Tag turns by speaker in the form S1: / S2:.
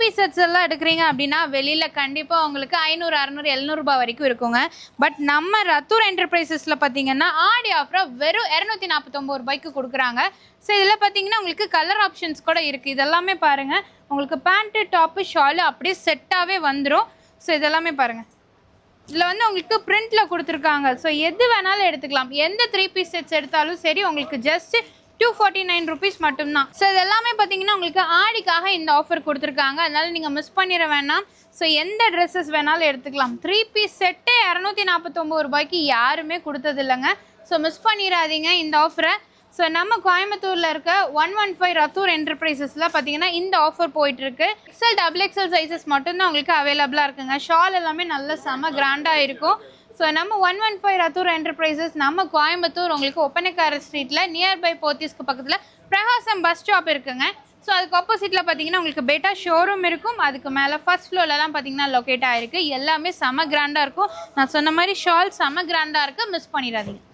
S1: Piece sets எல்லாம் எடுக்கிறீங்க அப்படின்னா வெளியில் கண்டிப்பாக உங்களுக்கு 500, 600, 700 ரூபாய் வரைக்கும் இருக்குங்க. பட் நம்ம ரத்தூர் என்டர்பிரைசஸில் பார்த்தீங்கன்னா ஆடி ஆஃபராக வெறும் 249 ரூபாய்க்கு கொடுக்குறாங்க. ஸோ இதில் பார்த்தீங்கன்னா உங்களுக்கு கலர் ஆப்ஷன்ஸ் கூட இருக்குது. இதெல்லாமே பாருங்கள், உங்களுக்கு பேண்ட்டு டாப்பு ஷாலு அப்படியே செட்டாகவே வந்துடும். ஸோ இதெல்லாமே பாருங்கள், இதில் வந்து உங்களுக்கு பிரிண்டில் கொடுத்துருக்காங்க. ஸோ எது வேணாலும் எடுத்துக்கலாம். எந்த 3 பீஸ் செட்ஸ் எடுத்தாலும் சரி உங்களுக்கு ஜஸ்ட் 249 ருபீஸ் மட்டும்தான். ஸோ இது எல்லாமே பார்த்தீங்கன்னா உங்களுக்கு ஆடிக்காக இந்த ஆஃபர் கொடுத்துருக்காங்க. அதனால நீங்கள் மிஸ் பண்ணிட வேணாம். ஸோ எந்த ட்ரெஸ்ஸஸ் வேணாலும் எடுத்துக்கலாம். 3 பீஸ் செட்டு 249 ரூபாய்க்கு யாருமே கொடுத்தது இல்லைங்க. ஸோ மிஸ் பண்ணிடாதீங்க இந்த ஆஃபரை. ஸோ நம்ம கோயம்புத்தூரில் இருக்க 115 ரத்தூர் என்டர்பிரைசஸில் பார்த்தீங்கன்னா இந்த ஆஃபர் போயிட்டுருக்கு. XL, XXL சைஸஸ் மட்டும்தான் உங்களுக்கு அவைலபிளாக இருக்குங்க. ஷால் எல்லாமே நல்ல செம கிராண்டாக இருக்கும். ஸோ நம்ம 115 ரத்தூர் என்டர்பிரைசஸ் நம்ம கோயம்புத்தூர் உங்களுக்கு ஒப்பனக்கார ஸ்ட்ரீட்டில் நியர்பை போத்தீஸ்க்கு பக்கத்தில் பிரகாசம் பஸ் ஸ்டாப் இருக்குங்க. ஸோ அதுக்கு ஆப்போசிட்டில் பார்த்தீங்கன்னா உங்களுக்கு பேட்டா ஷோரூம் இருக்கும். அதுக்கு மேலே ஃபர்ஸ்ட் ஃப்ளோர்லலாம் பார்த்தீங்கன்னா லொக்கேட் ஆகிருக்கு. எல்லாமே செம கிராண்டாக இருக்கும். நான் சொன்ன மாதிரி ஷால் செம கிராண்டாக இருக்குது, மிஸ் பண்ணிடாதீங்க.